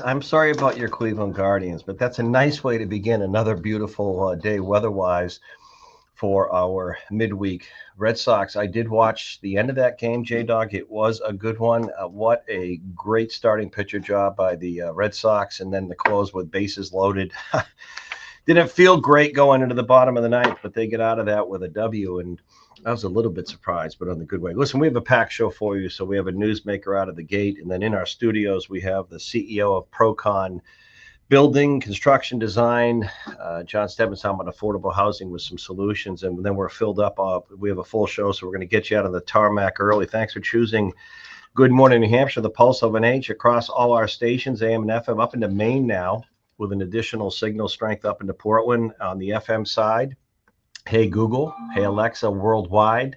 I'm sorry about your Cleveland Guardians, but that's a nice way to begin another beautiful day weather-wise for our midweek Red Sox. I did watch the end of that game, J Dog. It was a good one. What a great starting pitcher job by the Red Sox, and then the close with bases loaded. Didn't feel great going into the bottom of the ninth, but they get out of that with a W. And I was a little bit surprised, but on the good way. Listen, we have a packed show for you. So we have a newsmaker out of the gate. And then in our studios, we have the CEO of Procon Building, Construction Design, John Stebensheim on affordable housing with some solutions. And then we're filled up. We have a full show, so we're going to get you out of the tarmac early. Thanks for choosing Good Morning New Hampshire, the pulse of an age across all our stations, AM and FM, up into Maine now, with an additional signal strength up into Portland on the FM side. Hey Google, hey Alexa, worldwide,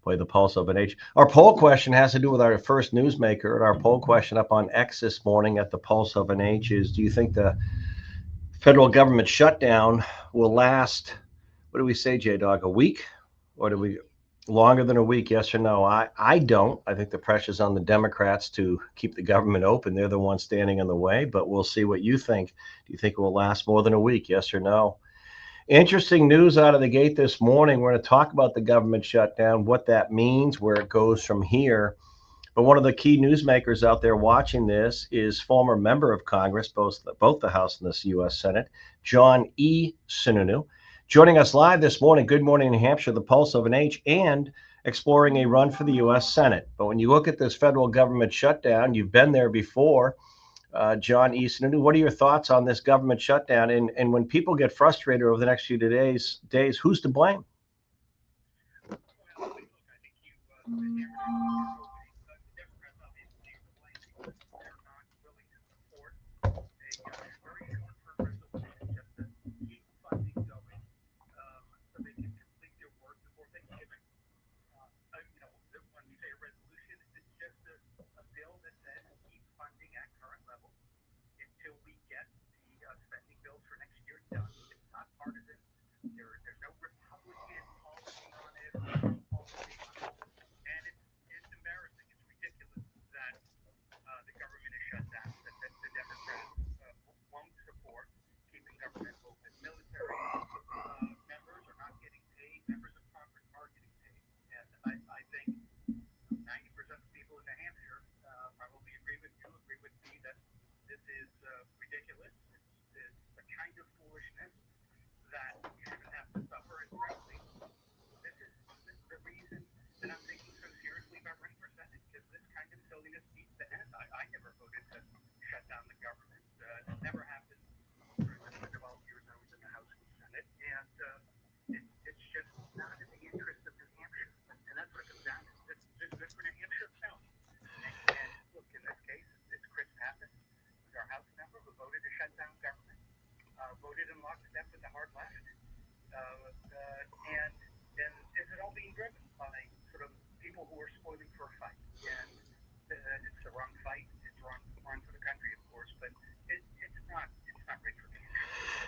play the pulse of an age. Our poll question has to do with our first newsmaker, and our poll question up on X this morning at the pulse of an age is: do you think the federal government shutdown will last? What do we say, J Dog? A week, or do we longer than a week? Yes or no? I don't. I think the pressure's on the Democrats to keep the government open. They're the ones standing in the way. But we'll see what you think. Do you think it will last more than a week? Yes or no? Interesting news out of the gate this morning. We're going to talk about the government shutdown, what that means, where it goes from here. But one of the key newsmakers out there watching this is former member of Congress, both the House and the U.S. Senate, John E. Sununu, joining us live this morning. Good morning, New Hampshire, the pulse of an age, and exploring a run for the U.S. Senate. But when you look at this federal government shutdown, you've been there before. John E. Sununu, what are your thoughts on this government shutdown? And when people get frustrated over the next few days, who's to blame?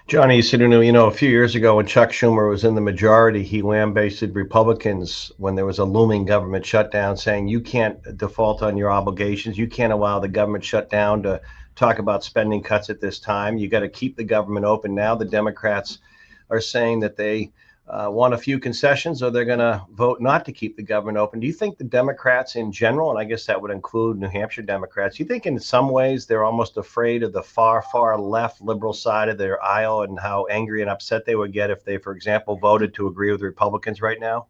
Johnny Sununu, a few years ago when Chuck Schumer was in the majority, he lambasted Republicans when there was a looming government shutdown, saying you can't default on your obligations. You can't allow the government shutdown to talk about spending cuts at this time. You got to keep the government open. Now the Democrats are saying that they want a few concessions, or they're going to vote not to keep the government open. Do you think the Democrats in general, and I guess that would include New Hampshire Democrats, you think in some ways they're almost afraid of the far, far left liberal side of their aisle and how angry and upset they would get if they, for example, voted to agree with Republicans right now?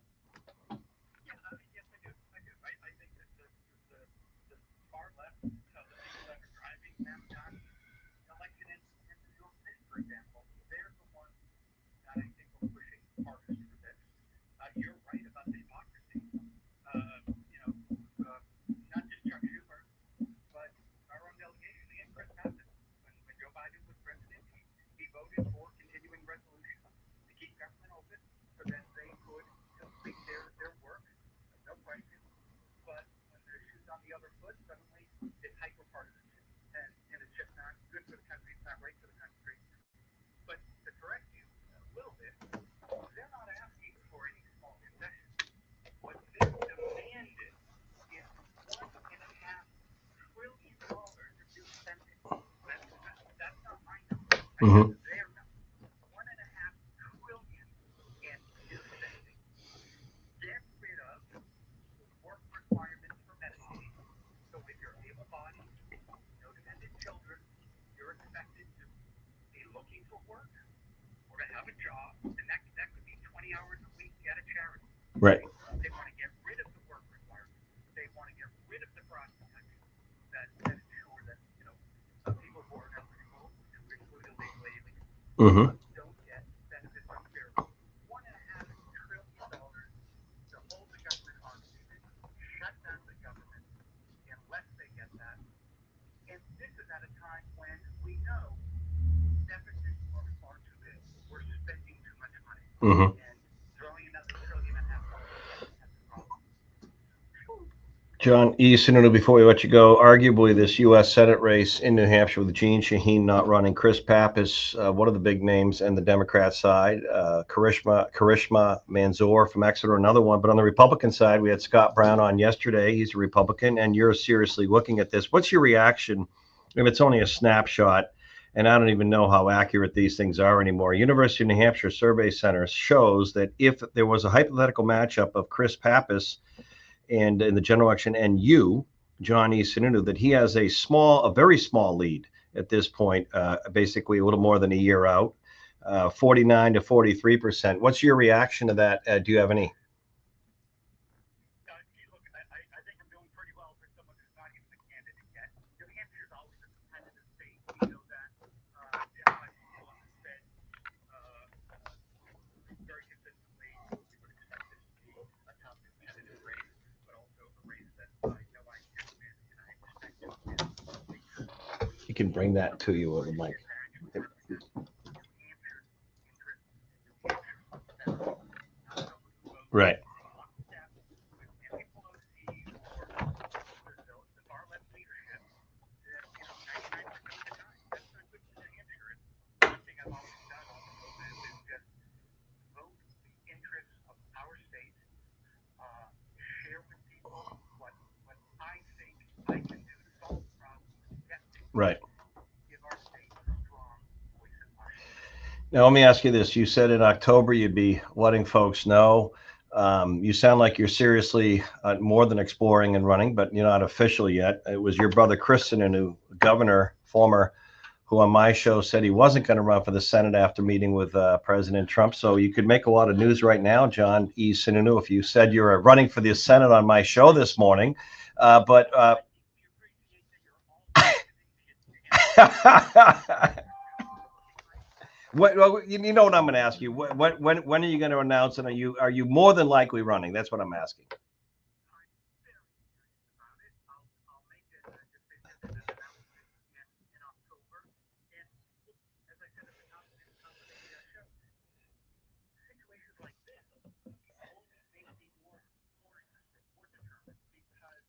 Mm-hmm. Right. Mm-hmm. Mm-hmm. John E. Sununu, before we let you go, arguably this U.S. Senate race in New Hampshire with Jeanne Shaheen not running, Chris Pappas, one of the big names, and the Democrat side, Karishma Manzoor from Exeter, another one. But on the Republican side, we had Scott Brown on yesterday. He's a Republican, and you're seriously looking at this. What's your reaction? And it's only a snapshot, and I don't even know how accurate these things are anymore. University of New Hampshire Survey Center shows that if there was a hypothetical matchup of Chris Pappas and in the general election, and you, John E. Sununu, that he has a very small lead at this point, basically a little more than a year out, 49 to 43%. What's your reaction to that? Do you have any? You can bring that to you over the mic. Right. Right. Now, let me ask you this. You said in October you'd be letting folks know. You sound like you're seriously more than exploring and running, but you're not official yet. It was your brother, Chris Sununu, governor, former, who on my show said he wasn't going to run for the Senate after meeting with President Trump. So you could make a lot of news right now, John E. Sununu, if you said you're running for the Senate on my show this morning. But well, you know what I'm going to ask you? When are you going to announce it? Are you more than likely running? That's what I'm asking.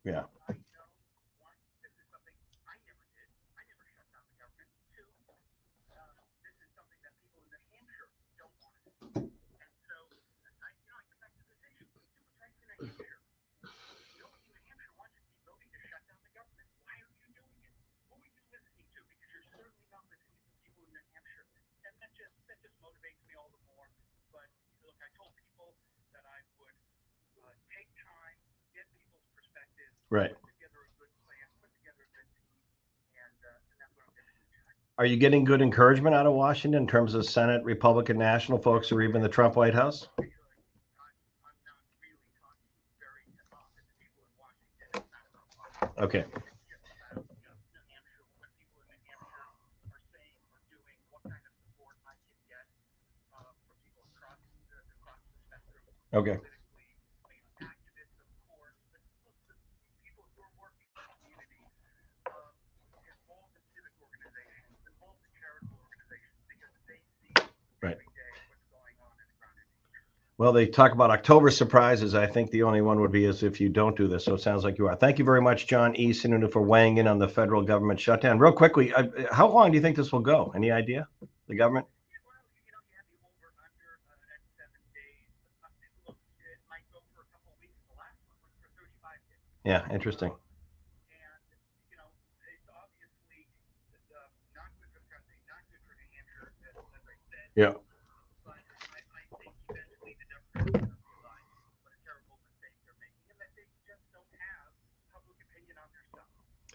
Yeah. Right. Are you getting good encouragement out of Washington in terms of Senate, Republican, national folks, or even the Trump White House? Okay. Okay. Right. Well, they talk about October surprises. I think the only one would be is if you don't do this. So it sounds like you are. Thank you very much, John E. Sununu, for weighing in on the federal government shutdown. Real quickly, how long do you think this will go? Any idea? The government? Yeah, interesting. Yeah.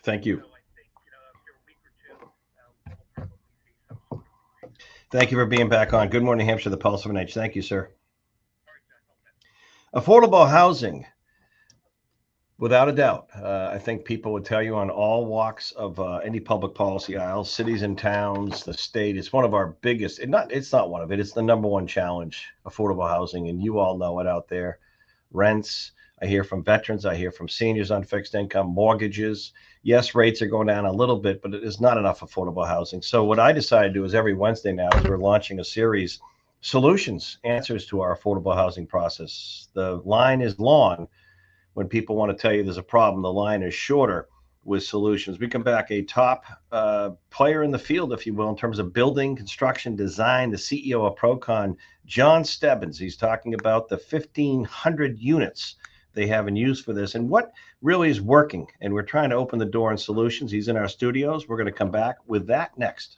Thank you. Thank you for being back on. Good morning, Hampshire, the Pulse of an Age. Thank you, sir. Affordable housing, without a doubt. I think people would tell you on all walks of any public policy aisle, cities and towns, the state. It's one of our biggest. It's not one of it. It's the number one challenge. Affordable housing, and you all know it out there. Rents. I hear from veterans. I hear from seniors on fixed income, mortgages. Yes, rates are going down a little bit, but it is not enough affordable housing. So what I decided to do is every Wednesday now is we're launching a series, solutions, answers to our affordable housing process. The line is long when people want to tell you there's a problem. The line is shorter with solutions. We come back a top player in the field, if you will, in terms of building, construction, design, the CEO of Procon, John Stebbins. He's talking about the 1,500 units they have in use for this and what really is working. And we're trying to open the door on solutions. He's in our studios. We're going to come back with that next.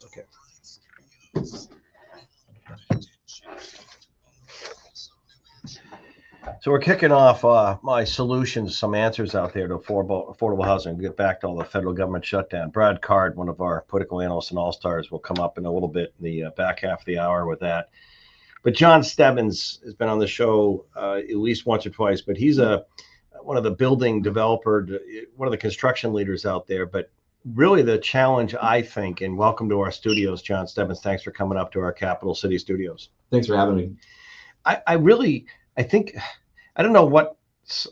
Okay. So we're kicking off my solutions, some answers out there to affordable housing. We'll get back to all the federal government shutdown. Brad Card, one of our political analysts and all-stars, will come up in a little bit in the back half of the hour with that. But John Stebbins has been on the show at least once or twice, but he's one of the building developer, one of the construction leaders out there. But really the challenge, I think, and welcome to our studios, John Stebbins. Thanks for coming up to our Capital City studios. Thanks for having me. I think I don't know what's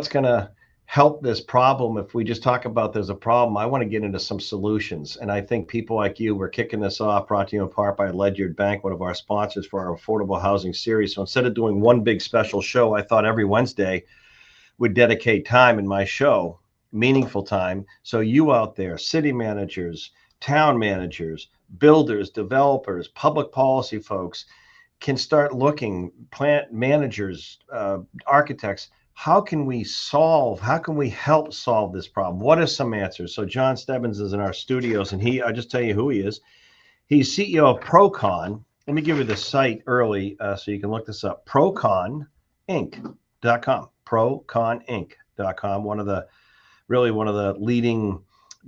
going to help this problem if we just talk about there's a problem. I want to get into some solutions, and I think people like you, we're kicking this off, brought to you in part by Ledyard Bank, one of our sponsors for our affordable housing series. So instead of doing one big special show, I thought every Wednesday would dedicate time in my show, meaningful time, so you out there, city managers, town managers, builders, developers, public policy folks, can start looking, plant managers, architects, how can we help solve this problem? What are some answers? So John Stebbins is in our studios, and I'll just tell you who he is. He's CEO of Procon. Let me give you the site early so you can look this up. Proconinc.com. Proconinc.com. One of the leading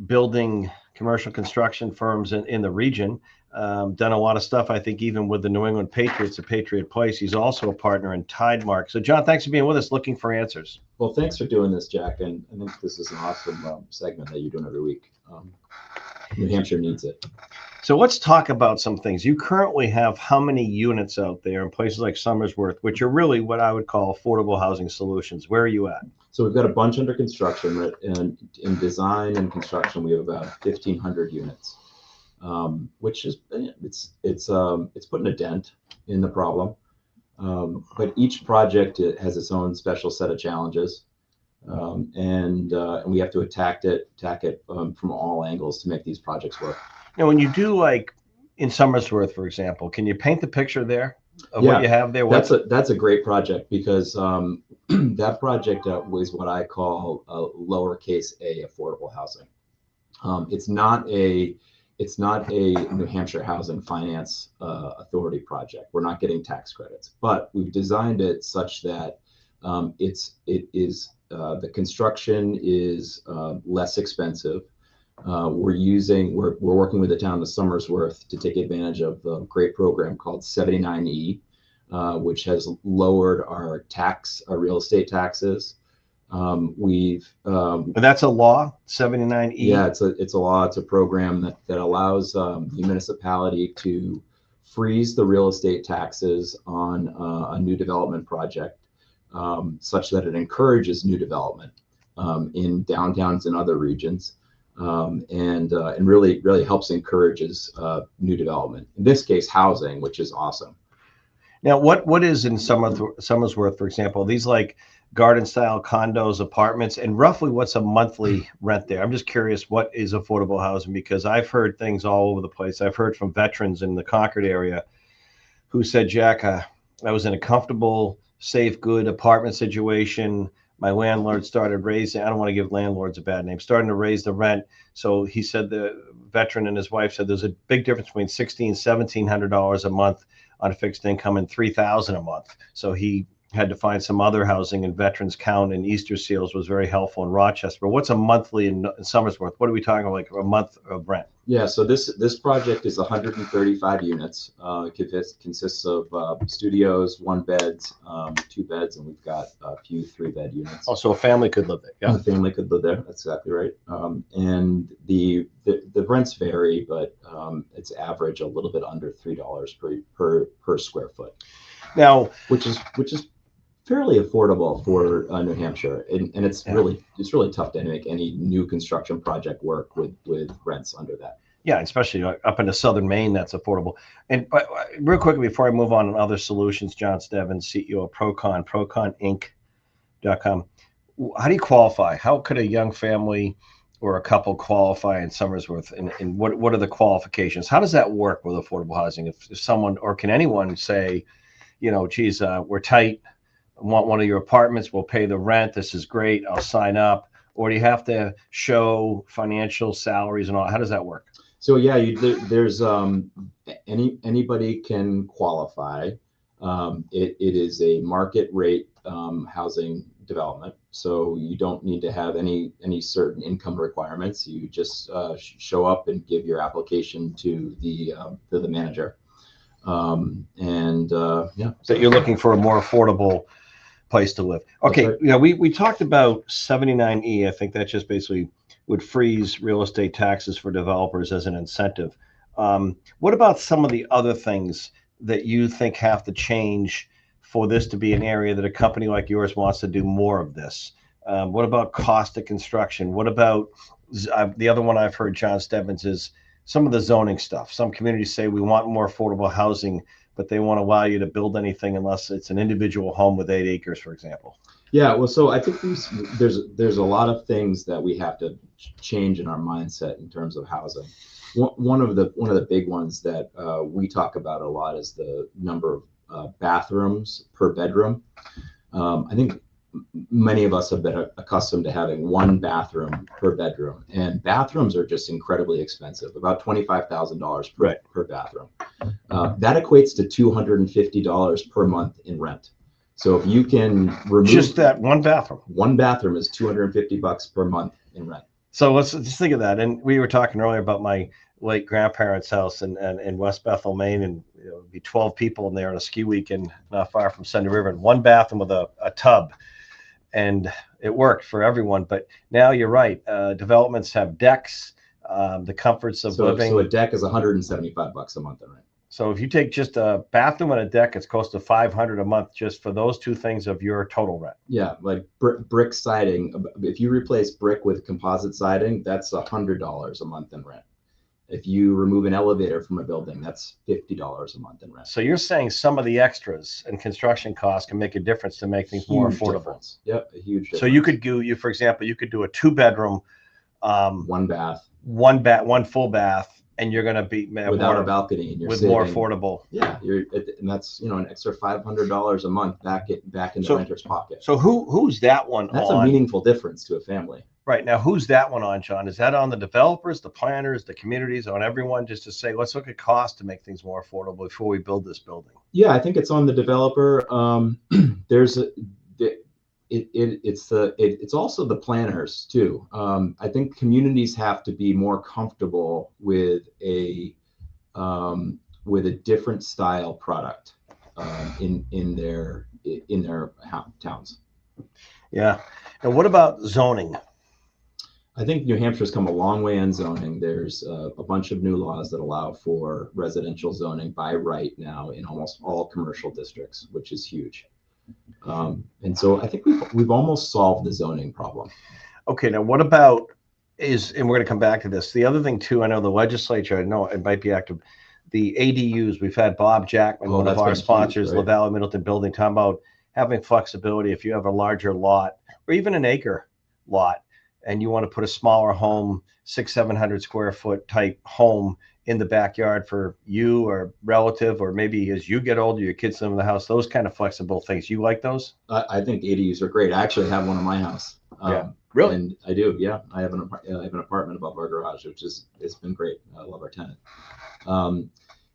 building commercial construction firms in the region. Done a lot of stuff, I think, even with the New England Patriots, a Patriot Place. He's also a partner in Tidemark. So, John, thanks for being with us, looking for answers. Well, thanks for doing this, Jack. And I think this is an awesome segment that you're doing every week. New Hampshire needs it. So let's talk about some things. You currently have how many units out there in places like Somersworth, which are really what I would call affordable housing solutions? Where are you at? So we've got a bunch under construction. And in design and construction, we have about 1,500 units. Which is it's putting a dent in the problem, but each project has its own special set of challenges, and we have to attack it from all angles to make these projects work. Now, when you do, like in Somersworth, for example, can you paint the picture there of what you have there? That's a great project because that project was what I call a lowercase a affordable housing. It's not a New Hampshire Housing Finance Authority project. We're not getting tax credits, but we've designed it such that the construction is less expensive. We're working with the town of Somersworth to take advantage of a great program called 79E, which has lowered our real estate taxes. But that's a law, 79E. Yeah, it's a law. It's a program that allows the municipality to freeze the real estate taxes on a new development project, such that it encourages new development in downtowns and other regions, and really helps encourages new development. In this case, housing, which is awesome. Now, what is in Somersworth, for example? These like garden style condos, apartments, and roughly what's a monthly rent there? I'm just curious, what is affordable housing? Because I've heard things all over the place. I've heard from veterans in the Concord area who said, Jack, I was in a comfortable, safe, good apartment situation. My landlord started raising, I don't want to give landlords a bad name, starting to raise the rent. So he said, the veteran and his wife said there's a big difference between $1,600, $1,700 a month on a fixed income and $3,000 a month. So he had to find some other housing, and Veterans Count and Easter Seals was very helpful in Rochester. But what's a monthly in Somersworth? What are we talking about, like a month of rent? Yeah, so this project is 135 units. It consists of studios, 1 bed, 2 beds, and we've got a few 3-bed units. Oh, so a family could live there. Yeah, a family could live there. That's exactly right. And the rents vary, but it's average a little bit under $3 per square foot. Now, which is fairly affordable for New Hampshire, and it's really tough to make any new construction project work with rents under that. Yeah, especially up into southern Maine, that's affordable. And real quickly before I move on other solutions, John Stebbins, CEO of Procon, proconinc.com. How do you qualify? How could a young family or a couple qualify in Somersworth? And what are the qualifications? How does that work with affordable housing? If someone, or can anyone say, geez, we're tight, I want one of your apartments, we'll pay the rent, this is great, I'll sign up? Or do you have to show financial salaries and all? How does that work? So yeah, there's anybody can qualify. It is a market rate housing development, so you don't need to have any certain income requirements. You just show up and give your application to the manager, yeah. So you're looking for a more affordable place to live. Okay, right. Yeah, we talked about 79E. I think that just basically would freeze real estate taxes for developers as an incentive. What about some of the other things that you think have to change for this to be an area that a company like yours wants to do more of this? What about cost of construction? What about the other one I've heard, John Stebbins, is some of the zoning stuff. Some communities say we want more affordable housing, but they won't allow you to build anything unless it's an individual home with 8 acres, for example. Yeah, well, so I think there's a lot of things that we have to change in our mindset in terms of housing. One of the big ones that we talk about a lot is the number of bathrooms per bedroom. I think many of us have been accustomed to having one bathroom per bedroom, and bathrooms are just incredibly expensive, about $25,000 per bathroom. That equates to $250 per month in rent. So if you can remove just that one bathroom is $250 per month in rent. So let's just think of that. And we were talking earlier about my late grandparents' house in West Bethel, Maine, and it'd be 12 people in there on a ski weekend not far from Sunday River, and one bathroom with a tub, and it worked for everyone. But now you're right. Developments have decks, the comforts of living. So a deck is $175 a month in rent. So if you take just a bathroom and a deck, it's close to $500 a month just for those two things of your total rent. Yeah, like brick siding. If you replace brick with composite siding, that's $100 a month in rent. If you remove an elevator from a building, that's $50 a month in rent. So you're saying some of the extras and construction costs can make a difference to make things more affordable. Difference. Yep, a huge difference. So you could for example, you could do a 2-bedroom, one bath, one full bath, and you're going to be without a balcony, and you're with saving, more affordable. Yeah, and that's an extra $500 a month back in the renter's pocket. So who's that one? That's a meaningful difference to a family. Right now, who's that one on, John? Is that on the developers, the planners, the communities, on everyone, just to say, let's look at cost to make things more affordable before we build this building? Yeah, I think it's on the developer. It's also the planners too. I think communities have to be more comfortable with a different style product in their towns. Yeah, and what about zoning? I think New Hampshire's come a long way in zoning. There's a bunch of new laws that allow for residential zoning by right now in almost all commercial districts, which is huge. And so I think we've almost solved the zoning problem. Okay, now what about and we're going to come back to this. The other thing too, I know the legislature, I know it might be active, the ADUs. We've had Bob Jackman, one of our sponsors, huge, right? LaValle Middleton Building, talking about having flexibility. If you have a larger lot or even an acre lot, and you want to put a smaller home, 600-700 square foot type home in the backyard for you or relative, or maybe as you get older, your kids live in the house, those kind of flexible things. You like those? I think ADUs are great. I actually have one in my house. Yeah. Really? And I do. Yeah. I have an apartment above our garage, it's been great. I love our tenant.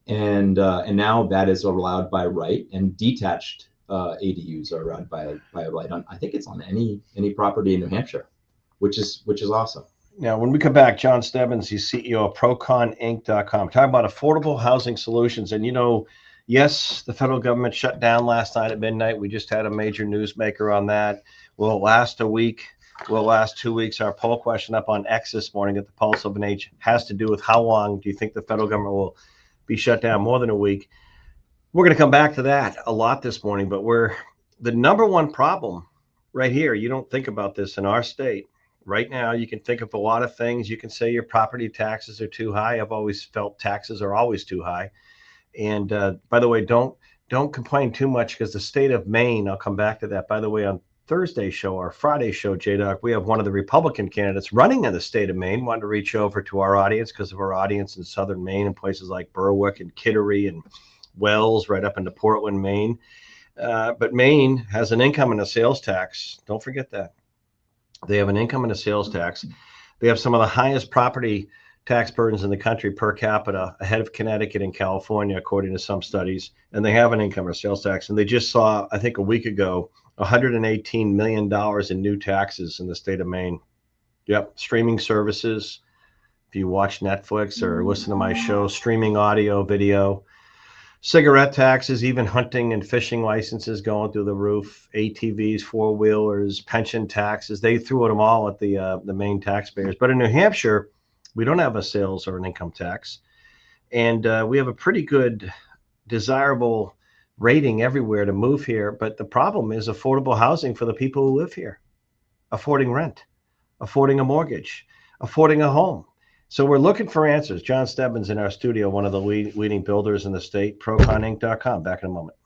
And now that is allowed by right, and detached ADUs are allowed by right. I think it's on any property in New Hampshire, which is awesome. Now, when we come back, John Stebbins, he's CEO of ProconInc.com, talking about affordable housing solutions. And, yes, the federal government shut down last night at midnight. We just had a major newsmaker on that. Will it last a week? Will it last 2 weeks? Our poll question up on X this morning at the Pulse of an Age has to do with how long do you think the federal government will be shut down? More than a week. We're going to come back to that a lot this morning, but the number one problem right here, you don't think about this in our state. Right now, you can think of a lot of things. You can say your property taxes are too high. I've always felt taxes are always too high. And by the way, don't complain too much, because the state of Maine, I'll come back to that. By the way, on Thursday's show or Friday's show, J-Doc, we have one of the Republican candidates running in the state of Maine. Wanted to reach over to our audience because of our audience in southern Maine and places like Berwick and Kittery and Wells, right up into Portland, Maine. But Maine has an income and a sales tax. Don't forget that. They have an income and a sales tax. They have some of the highest property tax burdens in the country per capita, ahead of Connecticut and California, according to some studies. And they have an income or sales tax. And they just saw, I think a week ago, $118 million in new taxes in the state of Maine. Yep. Streaming services. If you watch Netflix or listen to my show, streaming audio, video, cigarette taxes, even hunting and fishing licenses going through the roof, ATVs, four-wheelers, pension taxes. They threw them all at the Maine taxpayers. But in New Hampshire, we don't have a sales or an income tax. And we have a pretty good, desirable rating everywhere to move here. But the problem is affordable housing for the people who live here, affording rent, affording a mortgage, affording a home. So we're looking for answers. John Stebbins in our studio, one of the leading builders in the state, proconinc.com. Back in a moment.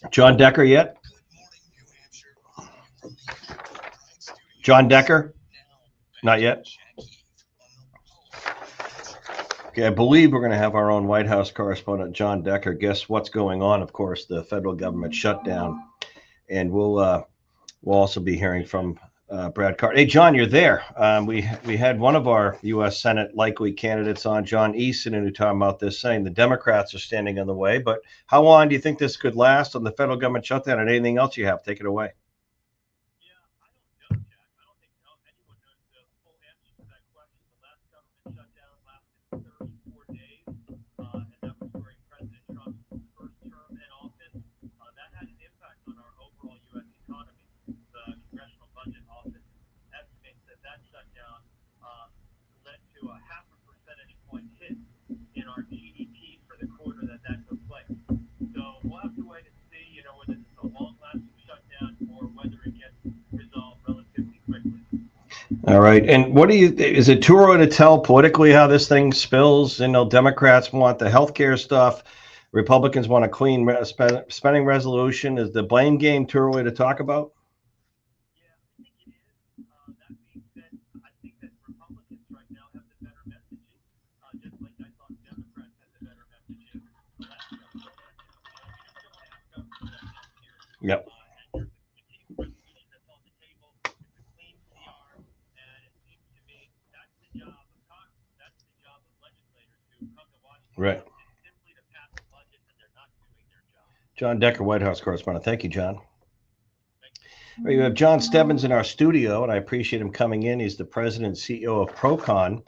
John Decker yet? John Decker? Not yet. Okay, I believe we're going to have our own White House correspondent, John Decker. Guess what's going on? Of course, the federal government shutdown, and we'll also be hearing from Brad Carter. Hey, John, you're there. We had one of our U.S. Senate likely candidates on, John Easton, who talking about this, saying the Democrats are standing in the way. But how long do you think this could last on the federal government shutdown? And anything else you have, take it away. All right. And is it too early to tell politically how this thing spills? Democrats want the healthcare stuff. Republicans want a clean spending resolution. Is the blame game too early to talk about? Yep. Right. John Decker, White House correspondent. Thank you, John. We have John Stebbins in our studio, and I appreciate him coming in. He's the president and CEO of Procon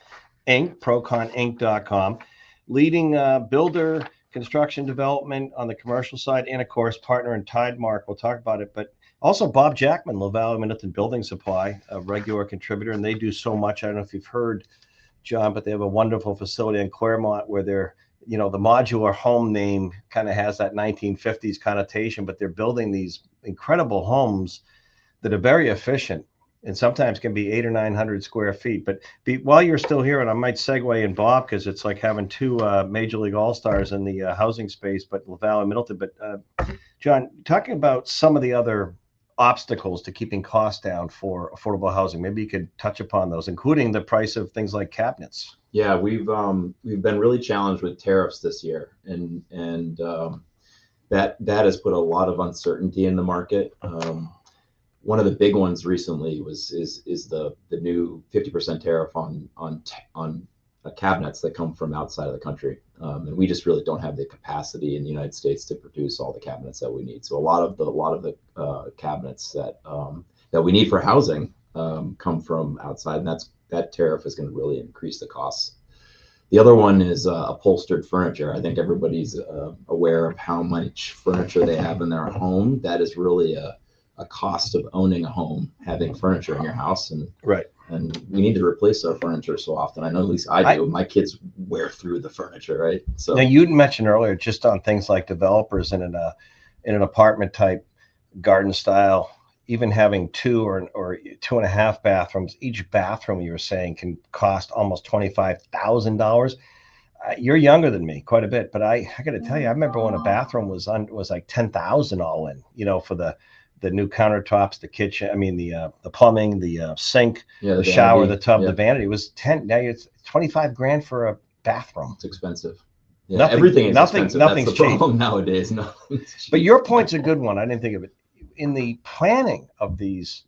Inc., proconinc.com, leading builder construction development on the commercial side, and of course, partner in Tidemark. We'll talk about it, but also Bob Jackman, LaValle Middleton Building Supply, a regular contributor, and they do so much. I don't know if you've heard, John, but they have a wonderful facility in Claremont where they're, the modular home name kind of has that 1950s connotation, but they're building these incredible homes that are very efficient and sometimes can be 800 or 900 square feet. But while you're still here, and I might segue in Bob, because it's like having two Major League All-Stars in the housing space, but LaValle and Middleton. But John, talking about some of the other obstacles to keeping costs down for affordable housing, maybe you could touch upon those, including the price of things like cabinets. Yeah, we've been really challenged with tariffs this year, and that has put a lot of uncertainty in the market. One of the big ones recently is the new 50% tariff on cabinets that come from outside of the country, and we just really don't have the capacity in the United States to produce all the cabinets that we need. So a lot of the cabinets that we need for housing come from outside, and that tariff is going to really increase the costs. The other one is upholstered furniture. I think everybody's aware of how much furniture they have in their home. That is really a cost of owning a home, having furniture in your house, and right. And we need to replace our furniture so often. I know at least I do. My kids wear through the furniture, right? So now, you mentioned earlier just on things like developers in an apartment type garden style, even having 2 or 2.5 bathrooms. Each bathroom, you were saying, can cost almost $25,000. You're younger than me quite a bit, but I got to tell you, I remember when a bathroom was like $10,000 all in, for the new countertops, the kitchen, the plumbing, the sink, the shower, vanity, the tub, the vanity. It was 10. Now it's 25 grand for a bathroom. It's expensive. Yeah, everything is expensive. Nothing's That's the problem cheap nowadays. Nothing's cheap. But your point's a good one. I didn't think of it. In the planning of these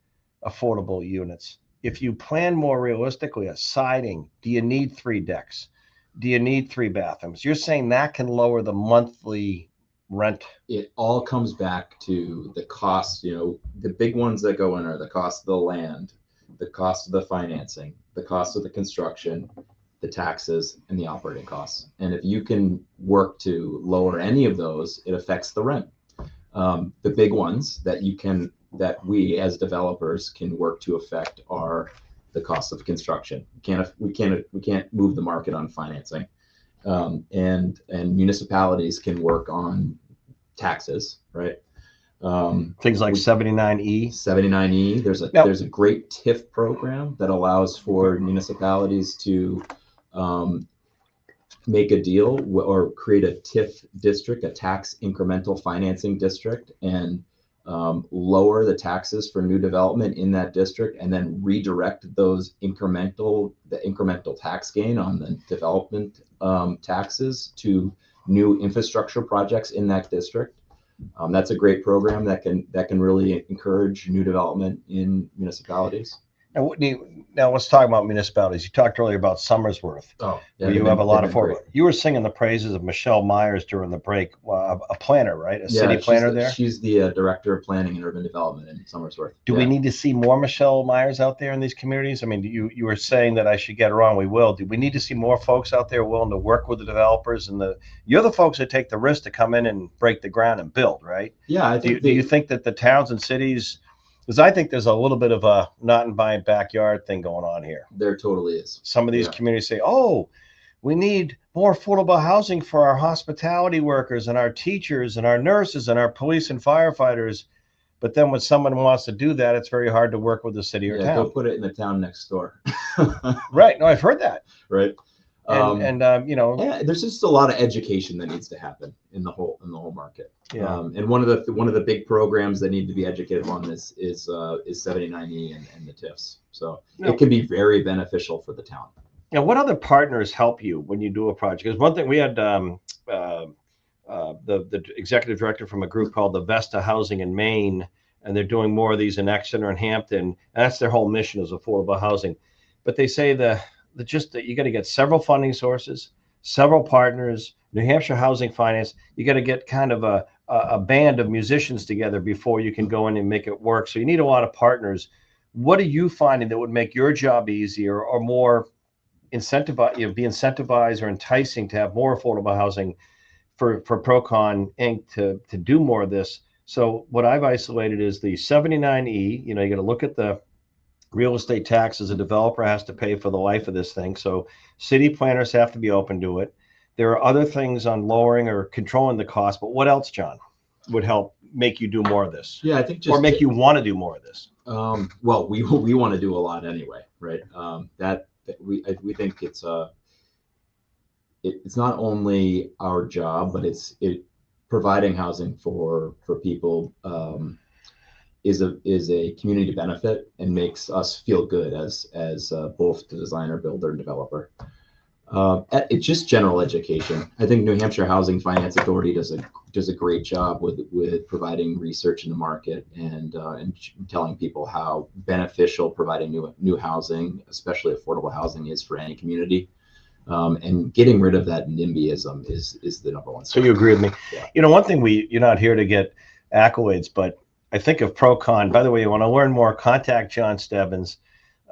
affordable units, if you plan more realistically, a siding, do you need 3 decks? Do you need 3 bathrooms? You're saying that can lower the monthly rent? It all comes back to the cost. The big ones that go in are the cost of the land, the cost of the financing, the cost of the construction, the taxes, and the operating costs. And if you can work to lower any of those, it affects the rent. The big ones that we as developers can work to affect are the cost of construction. We can't move the market on financing. And municipalities can work on taxes, right? Things like 79E. 79E. There's a great TIF program that allows for municipalities to make a deal or create a TIF district, a tax incremental financing district, and lower the taxes for new development in that district, and then redirect the incremental tax gain on the development taxes to new infrastructure projects in that district. That's a great program that can really encourage new development in municipalities. Now let's talk about municipalities. You talked earlier about Somersworth. Oh, yeah, where you have a lot of affordable. You were singing the praises of Michelle Myers during the break, a planner, right? A city planner there. She's the director of planning and urban development in Somersworth. Do we need to see more Michelle Myers out there in these communities? You were saying that I should get her on. We will. Do we need to see more folks out there willing to work with the developers you're the folks that take the risk to come in and break the ground and build, right? Yeah. Do you think that the towns and cities? Because I think there's a little bit of a not in my backyard thing going on here. There totally is. Some of these communities say, oh, we need more affordable housing for our hospitality workers and our teachers and our nurses and our police and firefighters. But then when someone wants to do that, it's very hard to work with the city or Yeah, town. go put it in the town next door. Right. No, I've heard that. Right. You know, Yeah, there's just a lot of education that needs to happen in the whole market. Yeah. And one of the big programs that need to be educated on is 79E and the TIFs. So it can be very beneficial for the town. Now, what other partners help you when you do a project? Because one thing we had the executive director from a group called the Vesta Housing in Maine, and they're doing more of these in Exeter and Hampton. And that's their whole mission, is affordable housing. But they say that you got to get several funding sources, several partners. New Hampshire Housing Finance, you got to get kind of a band of musicians together before you can go in and make it work. So you need a lot of partners. What are you finding that would make your job easier or more be incentivized or enticing to have more affordable housing for Procon Inc. to do more of this? So what I've isolated is the 79E. You got to look at the real estate taxes a developer has to pay for the life of this thing. So city planners have to be open to it. There are other things on lowering or controlling the cost, but what else, John, would help make you do more of this? Yeah, I think or make you want to do more of this? Well, we want to do a lot anyway, right? We think it's not only our job, but it's providing housing for people is a community benefit and makes us feel good as both the designer, builder, and developer. It's just general education. I think New Hampshire Housing Finance Authority does a great job with providing research in the market and telling people how beneficial providing new housing, especially affordable housing, is for any community. And getting rid of that NIMBYism is the number one. So you agree with me? Yeah. One thing you're not here to get accolades, but I think of Procon. By the way, you want to learn more, contact John Stebbins.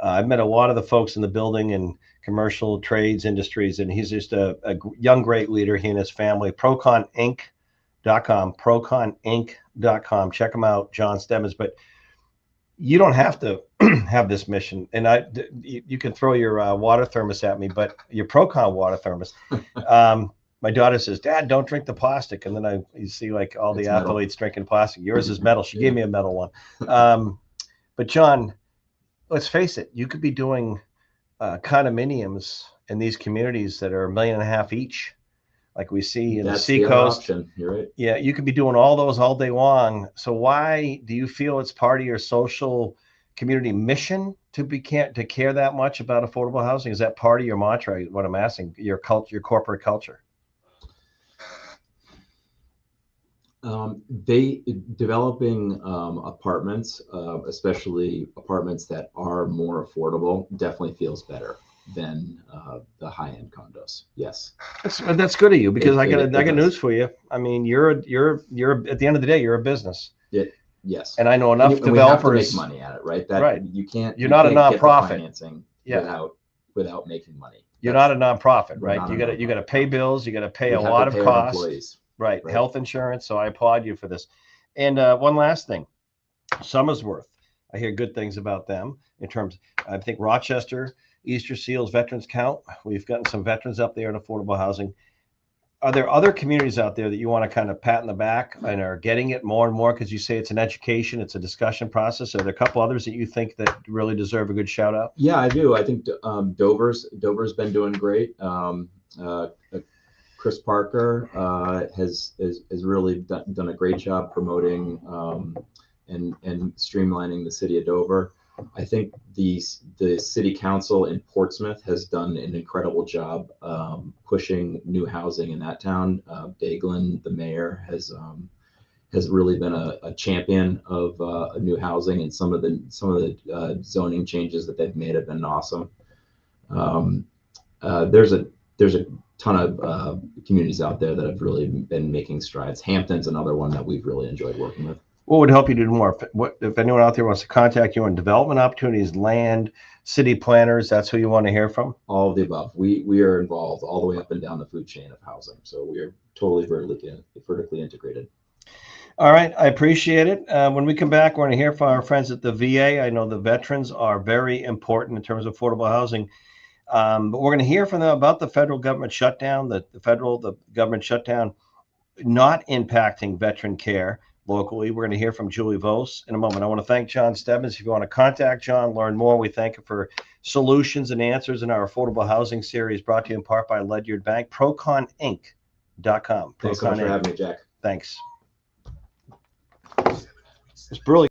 I've met a lot of the folks in the building and commercial trades industries, and he's just a young, great leader, he and his family. ProconInc.com, ProconInc.com. Check him out, John Stebbins. But you don't have to have this mission. And you can throw your water thermos at me, but your Procon water thermos. My daughter says, "Dad, don't drink the plastic." And then you see like all the athletes drinking plastic. Yours is metal. She gave me a metal one. But John, let's face it, you could be doing condominiums in these communities that are $1.5 million each, like we see in the Seacoast. You're right. Yeah, you could be doing all those all day long. So why do you feel it's part of your social community mission to care that much about affordable housing? Is that part of your mantra? What I'm asking, your culture, your corporate culture? Developing apartments, especially apartments that are more affordable, definitely feels better than the high-end condos. Yes, that's good of you, because I got news for you. I mean, you're at the end of the day, you're a business. Yes, and I know enough developers. We have to make money at it, right? Right. You can't. You're not a nonprofit. Financing without making money. You're not a nonprofit, right? You got to pay bills. You got to pay a lot of costs. Employees. Right, health insurance. So I applaud you for this. And one last thing, Somersworth. I hear good things about them in terms. I think Rochester, Easter Seals, Veterans Count. We've gotten some veterans up there in affordable housing. Are there other communities out there that you want to kind of pat in the back and are getting it more and more, because you say it's an education, it's a discussion process? Are there a couple others that you think that really deserve a good shout out? Yeah, I do. I think Dover's been doing great. Chris Parker has really done a great job promoting and streamlining the city of Dover. I think the city council in Portsmouth has done an incredible job pushing new housing in that town. Daglin, the mayor, has really been a champion of new housing, and some of the zoning changes that they've made have been awesome. There's a ton of communities out there that have really been making strides. Hampton's another one that we've really enjoyed working with. What would help you do more? If anyone out there wants to contact you on development opportunities, land, city planners, that's who you want to hear from? All of the above. We are involved all the way up and down the food chain of housing. So we are totally vertically integrated. All right. I appreciate it. When we come back, we're going to hear from our friends at the VA. I know the veterans are very important in terms of affordable housing. But we're going to hear from them about the federal government shutdown, the government shutdown not impacting veteran care. locally. We're going to hear from Julie Vos in a moment. I want to thank John Stebbins. If you want to contact John, learn more, we thank him for solutions and answers in our affordable housing series brought to you in part by Ledyard Bank. ProconInc.com. Thanks so much for having me, Jack. Thanks. It's brilliant.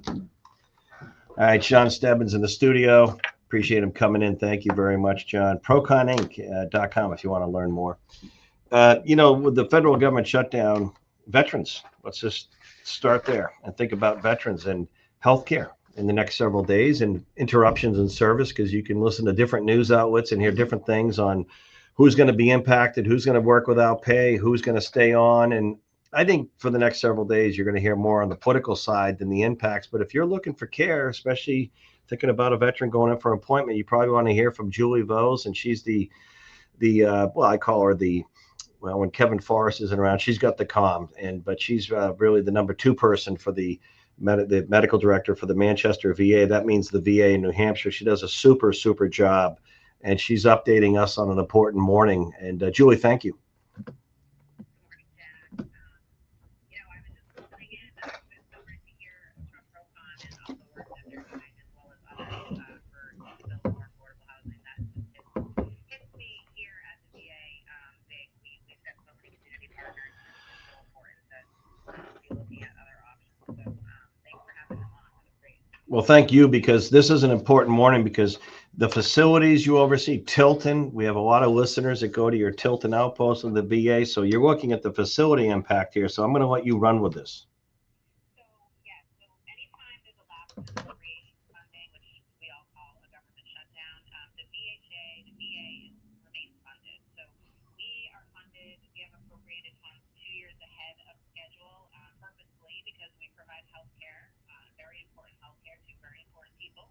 All right, John Stebbins in the studio. Appreciate him coming in. Thank you very much, John. ProconInc.com if you want to learn more. With the federal government shutdown, veterans, let's just start there and think about veterans and healthcare in the next several days and interruptions in service, because you can listen to different news outlets and hear different things on who's going to be impacted, who's going to work without pay, who's going to stay on. And I think for the next several days, you're going to hear more on the political side than the impacts. But if you're looking for care, especially thinking about a veteran going in for an appointment, you probably want to hear from Julie Vos, and she's I call her when Kevin Forrest isn't around, she's got the calm, but she's really the number two person for the medical director for the Manchester VA. That means the VA in New Hampshire. She does a super, super job, and she's updating us on an important morning. And Julie, thank you. Well, thank you, because this is an important morning, because the facilities you oversee, Tilton, we have a lot of listeners that go to your Tilton outpost of the VA. So you're looking at the facility impact here. So I'm going to let you run with this. So, yes, so anytime there's a lapse in appropriation funding, which we all call a government shutdown, the VHA, the VA remains funded. So we are funded, we have appropriated funds 2 years ahead of schedule, purposely, because we provide health care, very important health care to very important people.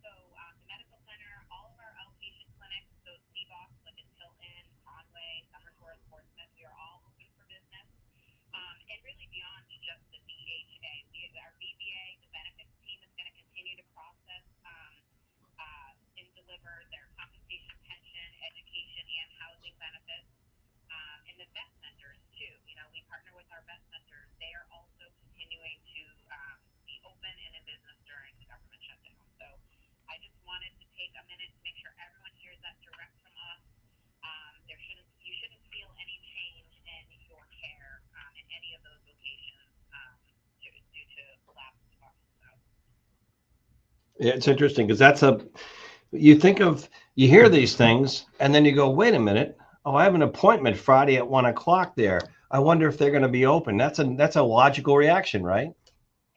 So the medical center, all of our outpatient clinics, those CBOCs like in Tilton, Conway, Summersworth, Portsmouth, we are all open for business. And really beyond just the VHA, our VBA, the benefits team is going to continue to process and deliver their compensation, pension, education, and housing benefits. And the vet centers too. You know, we partner with our vet centers. They are also continuing to be open and in business during the government shutdown. So I just wanted to take a minute to make sure everyone hears that direct from us. You shouldn't feel any change in your care in any of those locations due to lapse of funds. So. Yeah, it's interesting, because you hear these things and then you go, wait a minute. Oh, I have an appointment Friday at 1 o'clock there. I wonder if they're going to be open. That's a logical reaction, right?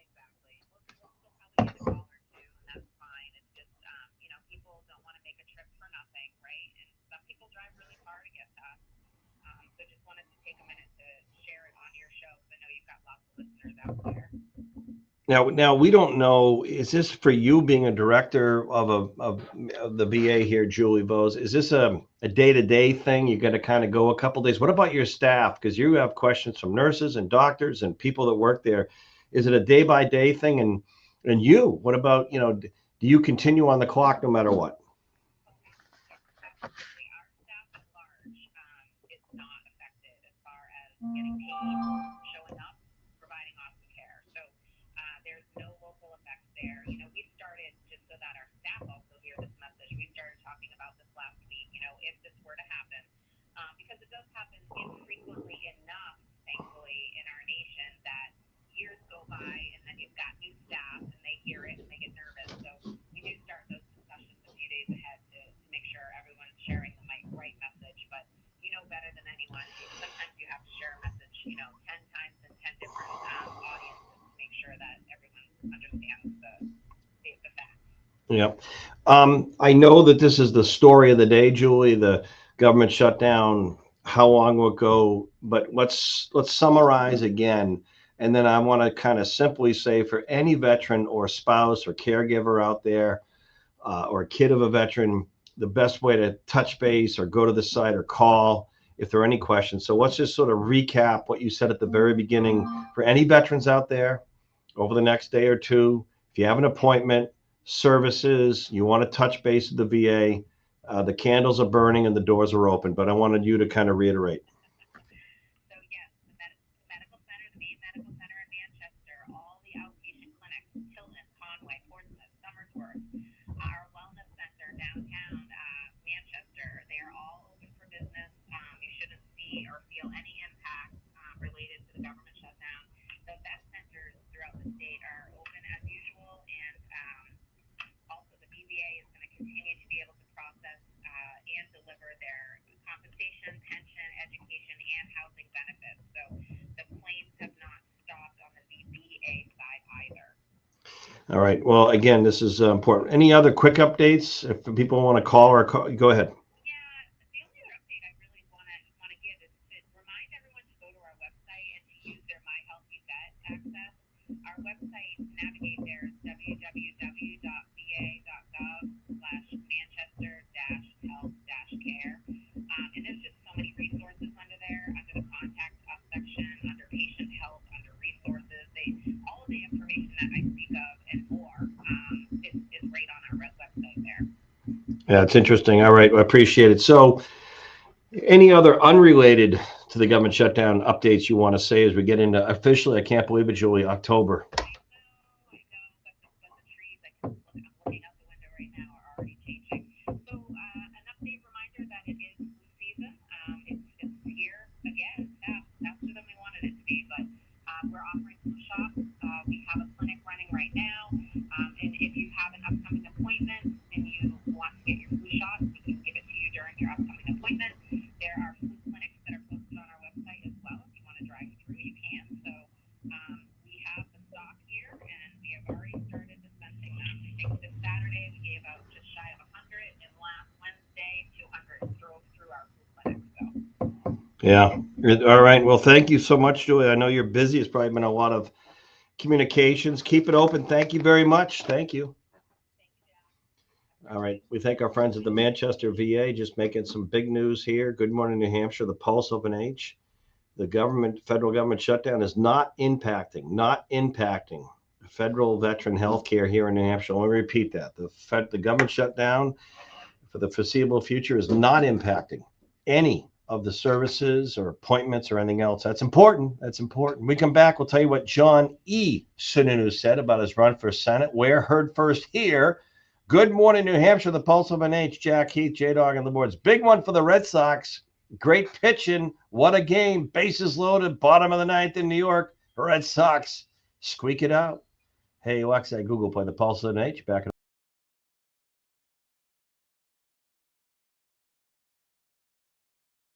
Exactly. We'll still probably get a call or two, and that's fine. It's just, people don't want to make a trip for nothing, right? And some people drive really far to get to us. So just wanted to take a minute to share it on your show, because I know you've got lots of listeners out there. Now we don't know. Is this for you, being a director of the VA here, Julie Bose? Is this a day-to-day thing? You got to kind of go a couple days. What about your staff? Because you have questions from nurses and doctors and people that work there. Is it a day-by-day thing? And you, what about, do you continue on the clock no matter what? Absolutely. Our staff at large is not affected as far as getting paid, showing up, providing awesome care. So there's no local effects there. You know, we started, just so that our staff also hear this message, we started talking about this last week, if this were to happen, because it does happen infrequently enough, thankfully, in our nation, that years go by and then you've got new staff and they hear it and they get nervous. So we do start those discussions a few days ahead to make sure everyone's sharing the right message. But you know better than anyone, sometimes you have to share a message, 10 times in 10 different audiences to make sure that everyone understands the facts. Yeah. I know that this is the story of the day, Julie, the government shutdown. How long will it go? But let's summarize again. And then I want to kind of simply say, for any veteran or spouse or caregiver out there, or a kid of a veteran, the best way to touch base or go to the site or call if there are any questions. So let's just sort of recap what you said at the very beginning. For any veterans out there, over the next day or two, if you have an appointment, services, you want to touch base with the VA, the candles are burning and the doors are open. But I wanted you to kind of reiterate. So yes, the medical center, the main medical center in Manchester, all the outpatient clinics, Tilton, Conway, Portsmouth, Summersworth, our wellness center downtown Manchester, they are all open for business. You shouldn't see or feel any impact related to the government shutdown. The vet centers throughout the state are open as usual, and also the BVA is going to continue to be able to process and deliver their compensation, pension, education, and housing benefits. So the claims have not stopped on the VBA side either. All right. Well, again, this is important. Any other quick updates if people want to call go ahead? Yeah, the only other update I really want to give is to remind everyone to go to our website and to use their My Healthy Vet access. Our website, to navigate there, is www.va.gov/Manchester-health-care. And there's just so many resources under there, under the Contact Us section, under Patient Health, under Resources. All of the information that I speak of and more is right on our website there. Yeah, it's interesting. All right. I appreciate it. So any other unrelated to the government shutdown updates you want to say as we get into officially, I can't believe it, Julie, October? I know, but the trees, I'm looking out the window right now, are already changing. So an update reminder that it is flu season. It's here again, faster than we wanted it to be, but we're offering flu shots. We have a clinic running right now, and if Yeah. All right. Well, thank you so much, Julie. I know you're busy. It's probably been a lot of communications. Keep it open. Thank you very much. Thank you. All right. We thank our friends at the Manchester VA, just making some big news here. Good morning, New Hampshire, the pulse of an age. The federal government shutdown is not impacting federal veteran health care here in New Hampshire. Let me repeat that. The government shutdown for the foreseeable future is not impacting any of the services or appointments or anything else. That's important. That's important. We come back, we'll tell you what John E. Sununu said about his run for Senate. Where heard first here. Good morning, New Hampshire, the pulse of an H. Jack Heath, J-Dog on the boards. Big one for the Red Sox. Great pitching. What a game. Bases loaded. Bottom of the ninth in New York. Red Sox squeak it out. Hey, Alexa, Google, play the pulse of an H. Back in